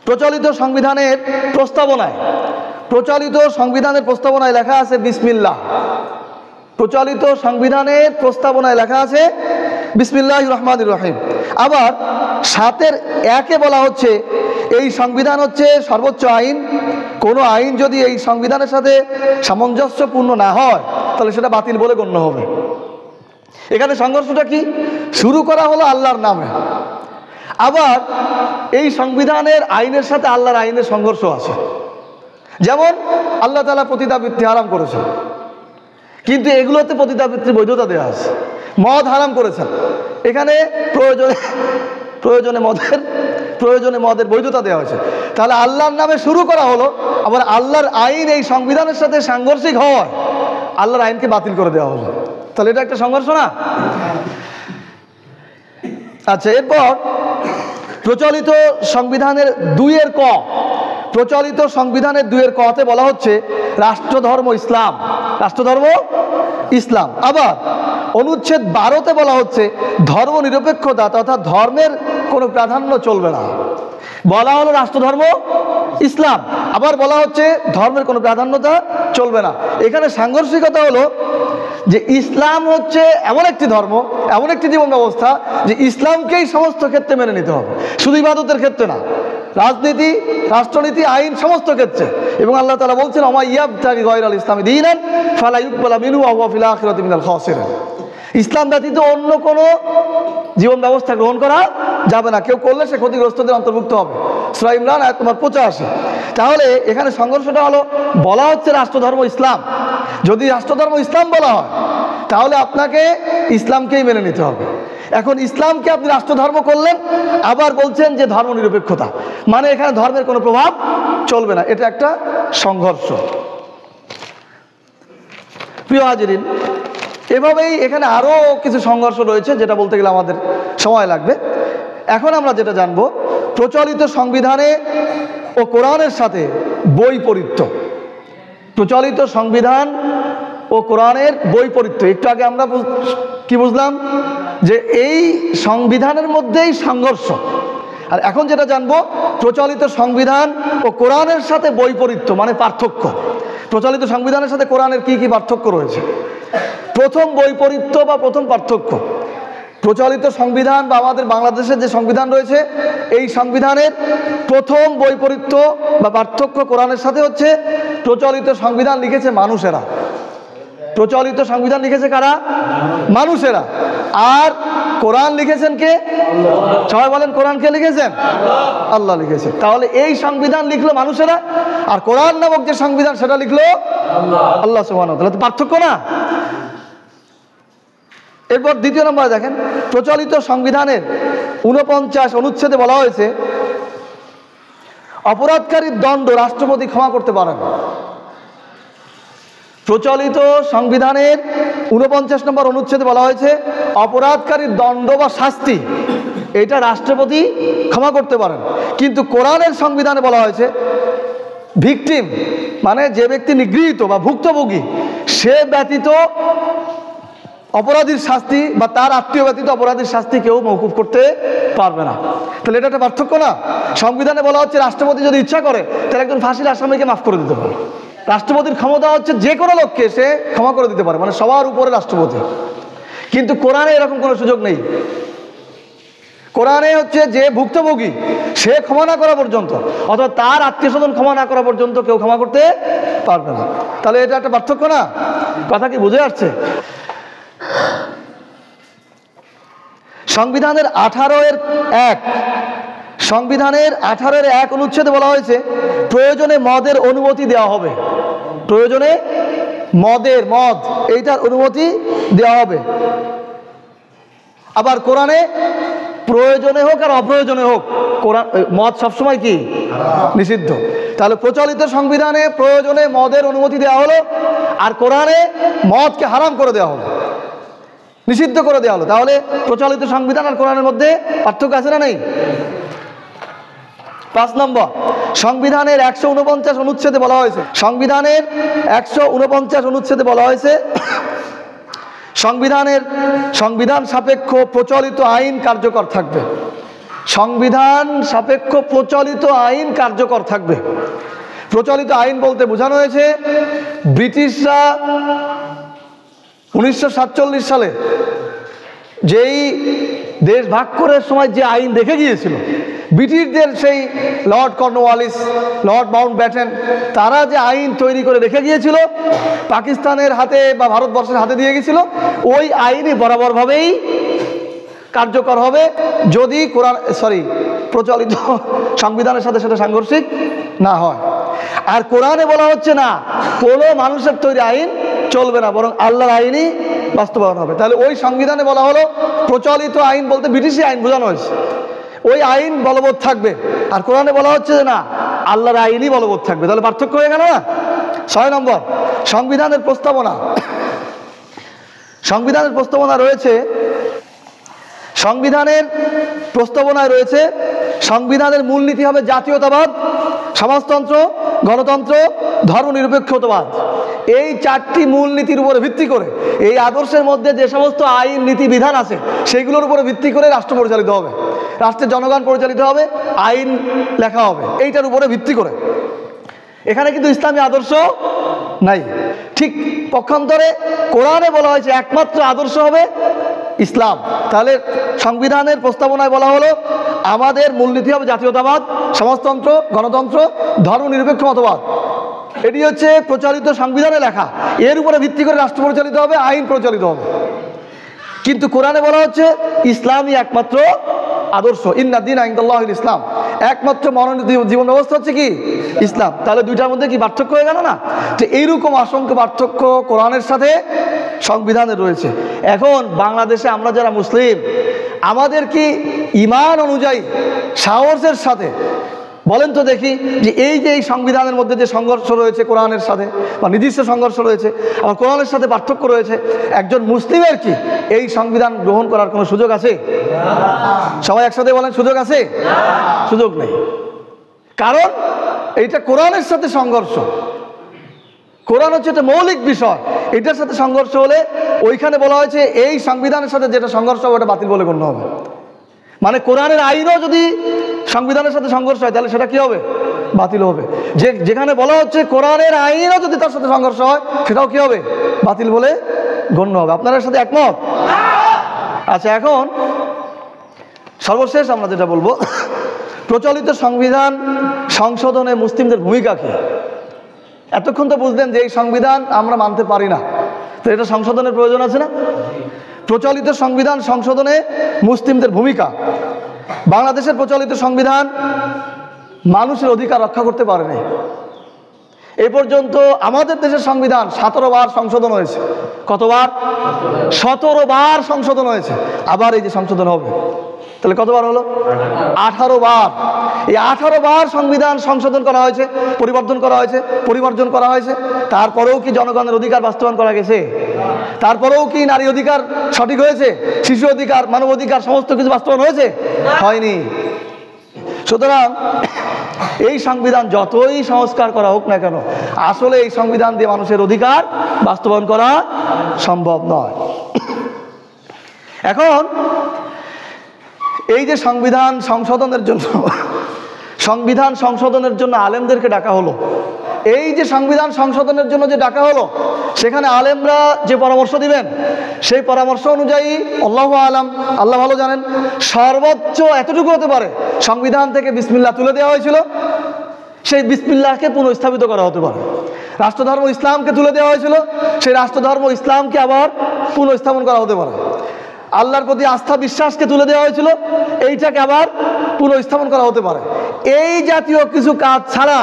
প্রচলিত সংবিধানের প্রস্তাবনায় লেখা আছে বিসমিল্লাহ। প্রচলিত সংবিধানের প্রস্তাবনায় লেখা আছে বিসমিল্লাহির রহমানির রহিম। আবার 7-1 বলা হচ্ছে এই সংবিধান হচ্ছে সর্বোচ্চ আইন। কোনো আইন যদি এই সংবিধানের সাথে সামঞ্জস্যপূর্ণ না হয় তাহলে সেটা বাতিল বলে গণ্য হবে। এখানে সংঘর্ষটা কি? শুরু করা হলো আল্লাহর নামে, আবার এই সংবিধানের আইনের সাথে আল্লাহর আইনের সংঘর্ষ আছে। যেমন আল্লাহ তাআলা পতিতাবৃত্তি হারাম করেছেন, কিন্তু এগুলোতে পতিতাবৃত্তির বৈধতা দেওয়া আছে। মদ হারাম করেছেন, এখানে প্রয়োজনে মদের বৈধতা দেওয়া হয়েছে। তাহলে আল্লাহর নামে শুরু করা হলো, আবার আল্লাহর আইন এই সংবিধানের সাথে সাংঘর্ষিক হওয়ায় আল্লাহর আইনকে বাতিল করে দেওয়া হলো। তাহলে এটা একটা সংঘর্ষ না? আচ্ছা, এরপর প্রচলিত সংবিধানের 2 ক, প্রচলিত সংবিধানের 2 কতে বলা হচ্ছে রাষ্ট্রধর্ম ইসলাম, রাষ্ট্রধর্ম ইসলাম। আবার অনুচ্ছেদ 12তে বলা হচ্ছে ধর্ম নিরপেক্ষতা তথা ধর্মের কোনো প্রাধান্য চলবে না। বলা হলো রাষ্ট্রধর্ম ইসলাম, আবার বলা হচ্ছে ধর্মের কোনো প্রাধান্যতা চলবে না। এখানে সাংঘর্ষিকতা হলো যে ইসলাম হচ্ছে এমন একটি ধর্ম, এমন একটি জীবন ব্যবস্থা যে ইসলামকেই সমস্ত ক্ষেত্রে মেনে নিতে হবে, শুধু ইবাদতের ক্ষেত্রে না, রাজনীতি, রাষ্ট্রনীতি, আইন, সমস্ত ক্ষেত্রে। এবং আল্লাহ তাআলা বলছেন ওমা ইয়াবতাগি গায়রাল ইসলামি দীনান ফালা ইউকবালা মিনহু ওয়া হুয়া ফিল আখিরাতি মিনাল খাসিরিন। ইসলাম ব্যতীত অন্য কোনো জীবন ব্যবস্থা গ্রহণ করা যাবে না, কেউ করলে সে ক্ষতিগ্রস্তদের অন্তর্ভুক্ত হবে। সূরা ইমরান আয়াত নম্বর 85। তাহলে এখানে সংঘর্ষটা হলো, বলা হচ্ছে রাষ্ট্রধর্ম ইসলাম, যদি রাষ্ট্রধর্ম ইসলাম বলা হয় তাহলে আপনাকে ইসলামকেই মেনে নিতে হবে। এখন ইসলামকে আপনি রাষ্ট্রধর্ম করলেন, আবার বলছেন যে ধর্ম নিরপেক্ষতা, মানে এখানে ধর্মের কোনো প্রভাব চলবে না, এটা একটা সংঘর্ষ। প্রিয় হাজিরিন, এভাবেই এখানে আরও কিছু সংঘর্ষ রয়েছে, যেটা বলতে গেলে আমাদের সময় লাগবে। এখন আমরা যেটা জানব, প্রচলিত সংবিধানে ও কোরআনের সাথে বৈপরীত্য। প্রচলিত সংবিধান ও কোরআনের বৈপরীত্য, একটু আগে আমরা কি বুঝলাম যে এই সংবিধানের মধ্যেই সংঘর্ষ। আর এখন যেটা জানবো, প্রচলিত সংবিধান ও কোরআনের সাথে বৈপরীত্য মানে পার্থক্য। প্রচলিত সংবিধানের সাথে কোরআনের কি কি পার্থক্য রয়েছে? প্রথম বৈপরীত্য বা প্রথম পার্থক্য, প্রচলিত সংবিধান বা আমাদের বাংলাদেশের যে সংবিধান রয়েছে, এই সংবিধানের প্রথম বৈপরীত্য বা পার্থক্য কোরআনের সাথে হচ্ছে প্রচলিত সংবিধান লিখেছে মানুষেরা। প্রচলিত সংবিধান লিখেছে কারা? মানুষেরা। আর কোরআন লিখেছেন কে? সবাই বলেন, কোরআন কে লিখেছেন? আল্লাহ লিখেছেন। তাহলে এই সংবিধান লিখলো মানুষেরা, আর কোরআন নামক যে সংবিধান সেটা লিখলো আল্লাহ সুবহানাহু ওয়া তাআলা। তাহলে পার্থক্য না? এরপর দ্বিতীয় নম্বরে দেখেন, প্রচলিত সংবিধানের 49 অনুচ্ছেদে বলা হয়েছে অপরাধকারীর দণ্ড রাষ্ট্রপতি ক্ষমা করতে পারেন। প্রচলিত সংবিধানের 49 নম্বর অনুচ্ছেদে বলা হয়েছে অপরাধকারীর দণ্ড বা শাস্তি এটা রাষ্ট্রপতি ক্ষমা করতে পারেন। কিন্তু কোরআনের সংবিধানে বলা হয়েছে ভিকটিম মানে যে ব্যক্তি নিগৃহীত বা ভুক্তভোগী, সে ব্যতীত অপরাধীর শাস্তি বা তার আত্মীয় ব্যতীত অপরাধীর শাস্তি কেউ মওকুফ করতে পারবে না। তাহলে এটা একটা পার্থক্য না? সংবিধানে বলা হচ্ছে রাষ্ট্রপতি যদি ইচ্ছা করে তাহলে একজন ফাঁসির আসামিকে মাফ করে দিতে পারে। রাষ্ট্রপতির ক্ষমতা হচ্ছে যে কোনো লোককে সে ক্ষমা করে দিতে পারে, মানে সবার উপরে রাষ্ট্রপতি। কিন্তু কোরআনে এরকম কোনো সুযোগ নেই। কোরআনে হচ্ছে যে ভুক্তভোগী সে ক্ষমা না করা পর্যন্ত, অথবা তার আত্মীয় স্বজন ক্ষমা না করা পর্যন্ত কেউ ক্ষমা করতে পারবে না। তাহলে এটা একটা পার্থক্য না? কথা কি বুঝে আসছে? সংবিধানের 18-1 সংবিধানের 18-1 অনুচ্ছেদে বলা হয়েছে প্রয়োজনে মদের অনুমতি দেওয়া হবে। প্রয়োজনে মদ এইটার অনুমতি দেওয়া হবে। আবার কোরআনে প্রয়োজনে হোক আর অপ্রয়োজনে হোক কোরআন মদ সবসময় কি নিষিদ্ধ। তাহলে প্রচলিত সংবিধানে প্রয়োজনে মদের অনুমতি দেওয়া হলো, আর কোরআনে মদকে হারাম করে দেওয়া হলো, নিষিদ্ধ করে দেওয়া হলো। তাহলে প্রচলিত সংবিধান আর কোরআনের মধ্যে পার্থক্য আছে না নেই? 5 নম্বর, সংবিধানের 149 অনুচ্ছেদে বলা হয়েছে, সংবিধানের 149 অনুচ্ছেদে বলা হয়েছে সংবিধান সাপেক্ষ প্রচলিত আইন কার্যকর থাকবে। সংবিধান সাপেক্ষ প্রচলিত আইন কার্যকর থাকবে। প্রচলিত আইন বলতে বোঝানো হয়েছে ব্রিটিশরা 1947 সালে যেই দেশ ভাগ করার সময় যে আইন দেখে গিয়েছিল, ব্রিটিশদের সেই লর্ড কর্নওয়ালিস, লর্ড মাউন্টব্যাটেন, তারা যে আইন তৈরি করে রেখে গিয়েছিল পাকিস্তানের হাতে বা ভারতবর্ষের হাতে দিয়ে গিয়েছিল, ওই আইনই বরাবরভাবেই কার্যকর হবে যদি প্রচলিত সংবিধানের সাথে সেটা সাংঘর্ষিক না হয়। আর কোরআনে বলা হচ্ছে না কোনো মানুষের তৈরি আইন চলবে না, বরং আল্লাহর আইনই বাস্তবায়ন হবে। তাহলে ওই সংবিধানে বলা হলো প্রচলিত আইন বলতে ব্রিটিশি আইন বোঝানো হয়েছে, ওই আইন বলবৎ থাকবে। আর কোরআনে বলা হচ্ছে যে না, আল্লাহর আইনই বলবৎ থাকবে। তাহলে পার্থক্য হয়ে গেল না? 6 নম্বর, সংবিধানের প্রস্তাবনা। সংবিধানের প্রস্তাবনায় রয়েছে সংবিধানের মূলনীতি হবে জাতীয়তাবাদ, সমাজতন্ত্র, গণতন্ত্র, ধর্মনিরপেক্ষতাবাদ। এই 4টি মূলনীতির উপরে ভিত্তি করে, এই আদর্শের মধ্যে যে সমস্ত আইন নীতি বিধান আছে সেগুলোর উপরে ভিত্তি করে রাষ্ট্র পরিচালিত হবে, রাষ্ট্রের জনগণ পরিচালিত হবে, আইন লেখা হবে এইটার উপরে ভিত্তি করে। এখানে কিন্তু ইসলামী আদর্শ নাই। ঠিক পক্ষান্তরে কোরআনে বলা হয়েছে একমাত্র আদর্শ হবে ইসলাম। তাহলে সংবিধানের প্রস্তাবনায় বলা হলো আমাদের মূলনীতি হবে জাতীয়তাবাদ, সমাজতন্ত্র, গণতন্ত্র, ধর্মনিরপেক্ষ মতবাদ। এটি হচ্ছে প্রচলিত সংবিধানে লেখা, এর উপরে ভিত্তি করে রাষ্ট্র পরিচালিত হবে, আইন পরিচালিত হবে। কিন্তু কোরআনে বলা হচ্ছে ইসলামই একমাত্র আদর্শ, ইন্না দীনা ইনদাল্লাহিল ইসলাম, একমাত্র মনোনীত জীবন ব্যবস্থা হচ্ছে কি ইসলাম। তাহলে দুইটার মধ্যে কি পার্থক্য হয়ে গেল না? তো এইরকম অসংখ্য পার্থক্য কোরআনের সাথে সংবিধানের রয়েছে। এখন বাংলাদেশে আমরা যারা মুসলিম, আমাদের কি ঈমান অনুযায়ী সাহসের সাথে বলেন তো দেখি যে এই সংবিধানের মধ্যে যে সংঘর্ষ রয়েছে কোরআনের সাথে, বা নির্দিষ্ট সংঘর্ষ রয়েছে, আবার কোরআনের সাথে পার্থক্য রয়েছে, একজন মুসলিমের কি এই সংবিধান গ্রহণ করার কোনো সুযোগ আছে? সবাই একসাথে বলেন, সুযোগ আছে? সুযোগ নেই। কারণ এইটা কোরআনের সাথে সংঘর্ষ। কোরআন হচ্ছে একটা মৌলিক বিষয়, এটার সাথে সংঘর্ষ হলে ওইখানে বলা হয়েছে এই সংবিধানের সাথে যেটা সংঘর্ষ হবে ওটা বাতিল বলে গণ্য হবে। মানে কোরআনের আইনও যদি সংবিধানের সাথে সংঘর্ষ হয় তাহলে সেটা কি হবে? বাতিল হবে। যেখানে বলা হচ্ছে কোরআনের আইনও যদি তার সাথে সংঘর্ষ হয় সেটাও কি হবে? বাতিল বলে গণ্য হবে। আপনার সাথে একমত? আচ্ছা, এখন সর্বশেষ আমরা যেটা বলবো, প্রচলিত সংবিধান সংশোধনে মুসলিমদের ভূমিকা কি? এতক্ষণ তো বুঝলেন যে এই সংবিধান আমরা মানতে পারি না, তো এটা সংশোধনের প্রয়োজন আছে না? প্রচলিত সংবিধান সংশোধনে মুসলিমদের ভূমিকা। বাংলাদেশের প্রচলিত সংবিধান মানুষের অধিকার রক্ষা করতে পারেনি। এই পর্যন্ত আমাদের দেশের সংবিধান 17 বার সংশোধন হয়েছে। কতবার? 17 বার সংশোধন হয়েছে। আবার এই যে সংশোধন হবে, তাহলে কতবার হলো? 18 বার। এই 18 বার সংবিধান সংশোধন করা হয়েছে, পরিবর্তন করা হয়েছে, পরিমার্জন করা হয়েছে। তারপরেও কি জনগণের অধিকার বাস্তবায়ন করা গেছে? তারপরেও কি নারী অধিকার সঠিক হয়েছে? শিশু অধিকার, মানব অধিকার সমস্ত কিছু বাস্তবায়ন হয়েছে? হয়নি। সুতরাং এই সংবিধান যতই সংস্কার করা হোক না কেন, আসলে এই সংবিধান দিয়ে মানুষের অধিকার বাস্তবায়ন করা সম্ভব নয়। এখন এই যে সংবিধান সংশোধনের জন্য আলেমদেরকে ডাকা হলো, এই যে সংবিধান সংশোধনের জন্য যে ডাকা হলো, সেখানে আলেমরা যে পরামর্শ দিবেন সেই পরামর্শ অনুযায়ী আল্লাহু আলাম, আল্লাহ ভালো জানেন, সর্বোচ্চ এতটুকু হতে পারে সংবিধান থেকে বিসমিল্লাহ তুলে দেওয়া হয়েছিল, সেই বিসমিল্লাহকে পুনঃস্থাপিত করা হতে পারে। রাষ্ট্রধর্ম ইসলামকে তুলে দেওয়া হয়েছিল, সেই রাষ্ট্রধর্ম ইসলামকে আবার পুনঃস্থাপন করা হতে পারে। আল্লাহর প্রতি আস্থা বিশ্বাসকে তুলে দেওয়া হয়েছিল, এইটাকে আবার পুনঃস্থাপন করা হতে পারে। এই জাতীয় কিছু কাজ ছাড়া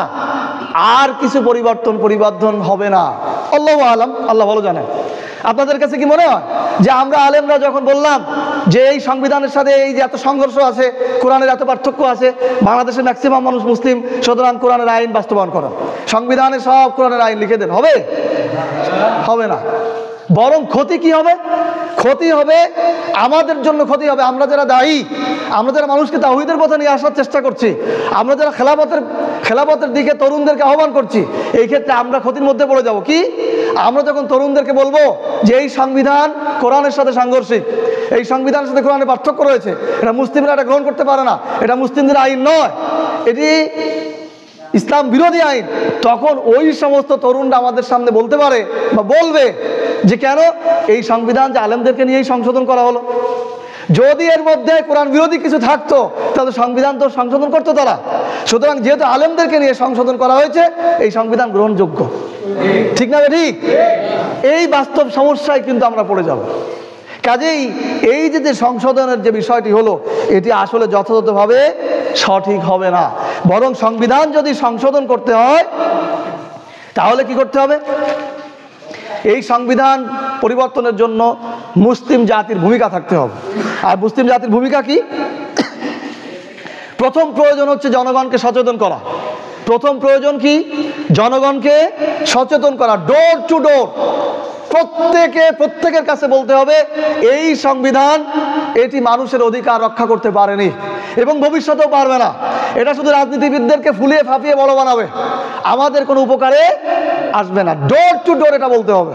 আর কিছু পরিবর্তন হবে না। আল্লাহু আলাম, আল্লাহ ভালো জানেন। আপনাদের কাছে কি মনে হয় যে আমরা আলেমরা যখন বললাম যে এই সংবিধানের সাথে এই যে এত সংঘর্ষ আছে, কোরআনের এত পার্থক্য আছে, বাংলাদেশের ম্যাক্সিমাম মানুষ মুসলিম, সুতরাং কোরআনের আইন বাস্তবায়ন করেন, সংবিধানে সব কোরআনের আইন লিখে দেন, হবে? হবে না। বরং ক্ষতি কি হবে? ক্ষতি হবে আমাদের জন্য, ক্ষতি হবে আমরা যারা দায়ী, আমরা যারা মানুষকে তাওহীদের পথে নিয়ে আসার চেষ্টা করছি, আমরা যারা খেলাফতের দিকে তরুণদেরকে আহ্বান করছি, এই ক্ষেত্রে আমরা ক্ষতির মধ্যে পড়ে যাব। কি? আমরা যখন তরুণদেরকে বলবো যে এই সংবিধান কোরআনের সাথে সাংঘর্ষিক, এই সংবিধানের সাথে কোরআনের পার্থক্য রয়েছে, এটা মুসলিমরা এটা গ্রহণ করতে পারে না, এটা মুসলিমদের আইন নয়, এটি ইসলাম বিরোধী আইন, তখন ওই সমস্ত তরুণরা আমাদের সামনে বলতে পারে বা বলবে যে কেন এই সংবিধান যে আলেমদেরকে নিয়েই সংশোধন করা হলো, যদি এর মধ্যে কোরআন বিরোধী কিছু থাকতো তাহলে সংবিধান তো সংশোধন করতো তারা। সুতরাং যেহেতু আলেমদেরকে নিয়ে সংশোধন করা হয়েছে, এই সংবিধান গ্রহণযোগ্য। ঠিক না? ঠিক। এই বাস্তব সমস্যায় কিন্তু আমরা পড়ে যাব। কাজেই এই যে সংশোধনের যে বিষয়টি হলো, এটি আসলে যথাযথভাবে সঠিক হবে না। বরং সংবিধান যদি সংশোধন করতে হয় তাহলে কি করতে হবে? এই সংবিধান পরিবর্তনের জন্য মুসলিম জাতির ভূমিকা থাকতে হবে। আর মুসলিম জাতির ভূমিকা কি? প্রথম প্রয়োজন হচ্ছে জনগণকে সচেতন করা। প্রথম প্রয়োজন কি? জনগণকে সচেতন করা, ডোর টু ডোর। প্রত্যেকের কাছে বলতে হবে এই সংবিধান এটি মানুষের অধিকার রক্ষা করতে পারেনি এবং ভবিষ্যতেও পারবে না। এটা শুধু রাজনীতিবিদদেরকে ফুলিয়ে ফাঁপিয়ে বড় বানাবে, আমাদের কোনো উপকারে আসবে না। ডোর টু ডোর এটা বলতে হবে,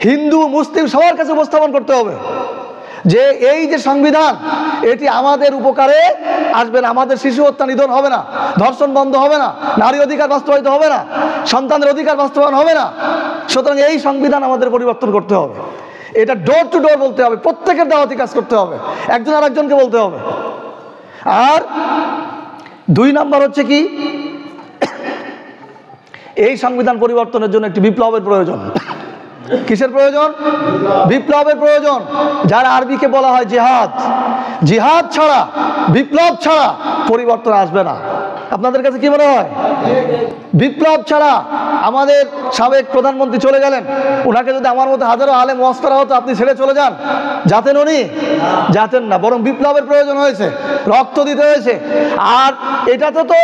হিন্দু মুসলিম সবার কাছে উপস্থাপন করতে হবে যে এই যে সংবিধান এটি আমাদের উপকারে আসবে না, আমাদের শিশু হত্যা নিধন হবে না, ধর্ষণ বন্ধ হবে না, নারী অধিকার বাস্তবায়িত হবে না, সন্তানের অধিকার বাস্তবায়ন হবে না। সুতরাং এই সংবিধান আমাদের পরিবর্তন করতে হবে। এটা ডোর টু ডোর বলতে হবে, প্রত্যেকের দাওয়াতি কাজ করতে হবে, একজন আর একজনকে বলতে হবে। আর 2 নাম্বার হচ্ছে কি, এই সংবিধান পরিবর্তনের জন্য একটি বিপ্লবের প্রয়োজন। কিসের প্রয়োজন? বিপ্লবের প্রয়োজন, যার আরবিকে বলা হয় জিহাদ। জিহাদ ছাড়া, বিপ্লব ছাড়া পরিবর্তন আসবে না। আপনাদের কাছে কি মনে হয়? বিপ্লব ছাড়া, আমাদের সাবেক প্রধানমন্ত্রী চলে গেলেন, ওনাকে যদি আমার মতো হাজারো আলেম ওয়াজ করা হতো আপনি ছেড়ে চলে যান, যাতেন উনি? যাতেন না, বরং বিপ্লবের প্রয়োজন হয়েছে, রক্ত দিতে হয়েছে। আর এটাতে তো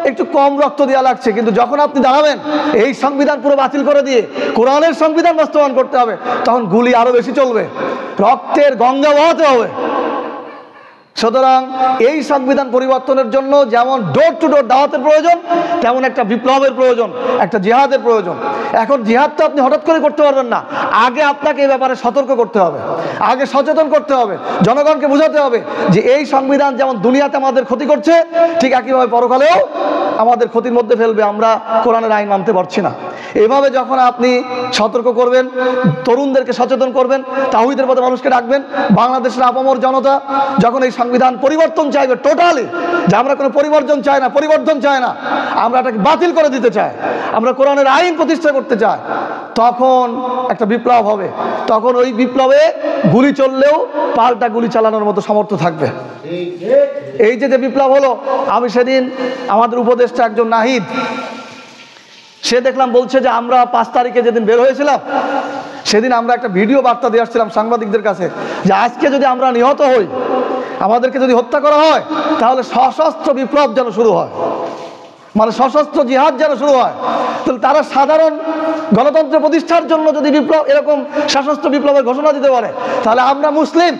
একটু কম রক্ত দেওয়া লাগছে, কিন্তু যখন আপনি দাঁড়াবেন এই সংবিধান পুরো বাতিল করে দিয়ে কোরআনের সংবিধান বাস্তবায়ন করতে হবে, তখন গুলি আরো বেশি চলবে, রক্তের গঙ্গা বহাতে হবে। সুতরাং এই সংবিধান পরিবর্তনের জন্য যেমন ডোর টু ডোর দাওয়াতের প্রয়োজন, তেমন একটা বিপ্লবের প্রয়োজন, একটা জিহাদের প্রয়োজন। এখন জিহাদ তো আপনি হঠাৎ করে করতে পারবেন না, আগে আপনাকে এই ব্যাপারে সতর্ক করতে হবে, আগে সচেতন করতে হবে, জনগণকে বোঝাতে হবে যে এই সংবিধান যেমন দুনিয়াতে আমাদের ক্ষতি করছে, ঠিক একইভাবে পরকালেও আমাদের ক্ষতির মধ্যে ফেলবে, আমরা কোরআনের আইন মানতে পারছি না। এভাবে যখন আপনি সতর্ক করবেন, তরুণদেরকে সচেতন করবেন, তাওহীদের পথে মানুষকে ডাকবেন, বাংলাদেশের আপামর জনতা যখন এই সংবিধান পরিবর্তন চাইবে টোটালি, যে আমরা কোনো পরিবর্তন চাই না, পরিবর্তন চাই না, আমরা এটাকে বাতিল করে দিতে চাই, আমরা কোরআনের আইন প্রতিষ্ঠা করতে চাই, তখন একটা বিপ্লব হবে। তখন ওই বিপ্লবে গুলি চললেও পাল্টা গুলি চালানোর মতো সামর্থ্য থাকবে। এই যে বিপ্লব হলো, আমি সেদিন আমাদের উপদেষ্টা একজন নাহিদ, সে দেখলাম বলছে যে আমরা 5 তারিখে যেদিন বের হয়েছিলাম সেদিন আমরা একটা ভিডিও বার্তা দিয়ে আসছিলাম সাংবাদিকদের কাছে যে আজকে যদি আমরা নিহত হই, আমাদেরকে যদি হত্যা করা হয়, তাহলে সশস্ত্র বিপ্লব যেন শুরু হয়, মানে সশস্ত্র জিহাদ যেন শুরু হয়। তাহলে তারা সাধারণ গণতন্ত্র প্রতিষ্ঠার জন্য যদি বিপ্লব, এরকম সশস্ত্র বিপ্লবের ঘোষণা দিতে পারে, তাহলে আমরা মুসলিম,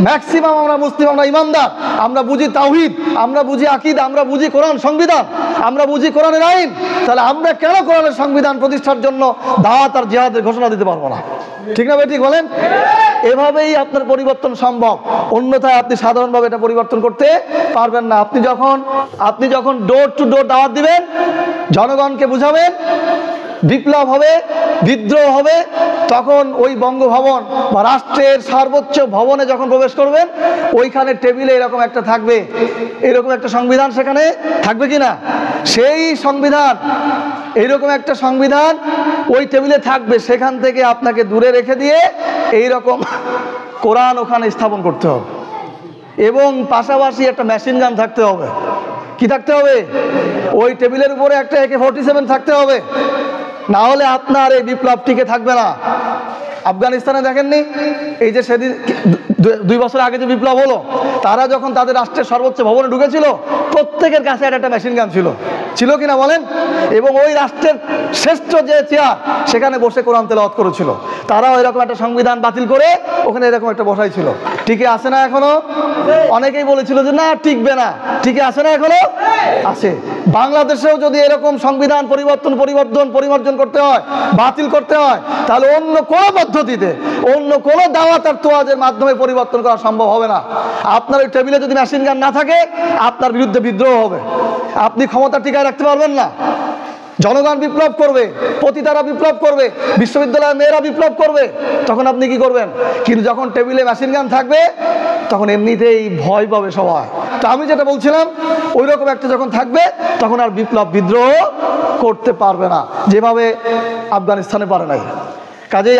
ম্যাক্সিমাম আমরা মুসলিম, আমরা ইমানদার, আমরা বুঝি তাওহীদ, আমরা বুঝি আকীদা, আমরা বুঝি কোরআন সংবিধান, আমরা বুঝি কোরআনের আইন, তাহলে আমরা কেন কোরআনের সংবিধান প্রতিষ্ঠার জন্য দাওয়াত আর জিহাদের ঘোষণা দিতে পারবো না? ঠিক না ভাই, ঠিক বলেন? এভাবেই আপনার পরিবর্তন সম্ভব, অন্যথায় আপনি সাধারণভাবে এটা পরিবর্তন করতে পারবেন না। আপনি যখন ডোর টু ডোর দাওয়াত দিবেন, জনগণকে বুঝাবেন, বিপ্লব হবে, বিদ্রোহ হবে, তখন ওই বঙ্গভবন বা রাষ্ট্রের সর্বোচ্চ ভবনে যখন প্রবেশ করবেন, ওইখানে টেবিলে এরকম একটা থাকবে, এরকম একটা সংবিধান সেখানে থাকবে কিনা, সেই সংবিধান, এইরকম একটা সংবিধান ওই টেবিলে থাকবে, সেখান থেকে আপনাকে দূরে রেখে দিয়ে এইরকম কোরআন ওখানে স্থাপন করতে হবে, এবং পাশাপাশি একটা মেশিন গান থাকতে হবে। কি থাকতে হবে? ওই টেবিলের উপরে একটা AK-47 থাকতে হবে, না হলে আপনার এই বিপ্লব টিকে থাকবে না। আফগানিস্তানে দেখেননি, এই যে সেদিন 2 বছর আগে যে বিপ্লব হলো, তারা যখন তাদের রাষ্ট্রের সর্বোচ্চ ভবনে ঢুকেছিল, প্রত্যেকের কাছে একটা মেশিন গান ছিল কিনা বলেন? এবং ওই রাষ্ট্রের শ্রেষ্ঠ যে চেয়ার, সেখানে বসে কোরআন তেলাওয়াত করেছিল। তারাও এরকম একটা সংবিধান বাতিল করে ওখানে এরকম একটা বসাই ছিল। টিকে আছে না এখনো? অনেকেই বলেছিল যে না টিকবে না, টিকে আছে না এখনো? আছে। বাংলাদেশেও যদি এরকম সংবিধান পরিবর্তন করতে হয়, বাতিল করতে হয়, তাহলে অন্য কোনো পদ্ধতিতে, অন্য কোনো দাওয়াত আর তোয়াজের মাধ্যমে পরিবর্তন করা সম্ভব হবে না। আপনার ওই টেবিলে যদি মেশিন গান না থাকে, আপনার বিরুদ্ধে বিদ্রোহ হবে, আপনি ক্ষমতা টিকায় রাখতে পারবেন না। জনগণ বিপ্লব করবে, পতিতারা বিপ্লব করবে, বিশ্ববিদ্যালয়ের মেয়েরা বিপ্লব করবে, তখন আপনি কি করবেন? কিন্তু যখন টেবিলে মেশিন গান থাকবে, তখন এমনিতেই ভয় পাবে সবাই। তো আমি যেটা বলছিলাম, ওই রকম একটা যখন থাকবে, তখন আর বিপ্লব বিদ্রোহ করতে পারবে না, যেভাবে আফগানিস্তানে পারে নাই। কাজেই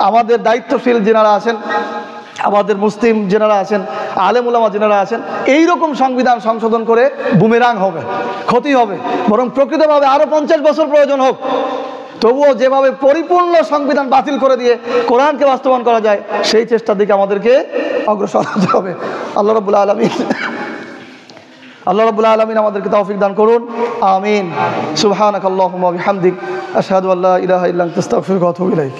আমাদের দায়িত্বশীল যেনারা আছেন, আমাদের মুসলিম যেনারা আছেন, আলেম উলামা যেনারা আছেন, এইরকম সংবিধান সংশোধন করে বুমেরাং হবে, ক্ষতি হবে, বরং প্রকৃতভাবে আরো 50 বছর প্রয়োজন হোক, তবুও যেভাবে পরিপূর্ণ সংবিধান বাতিল করে দিয়ে কোরআনকে বাস্তবায়ন করা যায়, সেই চেষ্টার দিকে আমাদেরকে অগ্রসর হতে হবে। আল্লাহ রাব্বুল আলামিন আমাদেরকে তৌফিক দান করুন, আমিন। সুবহানাকাল্লাহুম্মা ওয়া বিহামদিক, আশহাদু আল্লা ইলাহা ইল্লা আনতা, আস্তাগফিরুকা ওয়া আতুবু ইলাইক।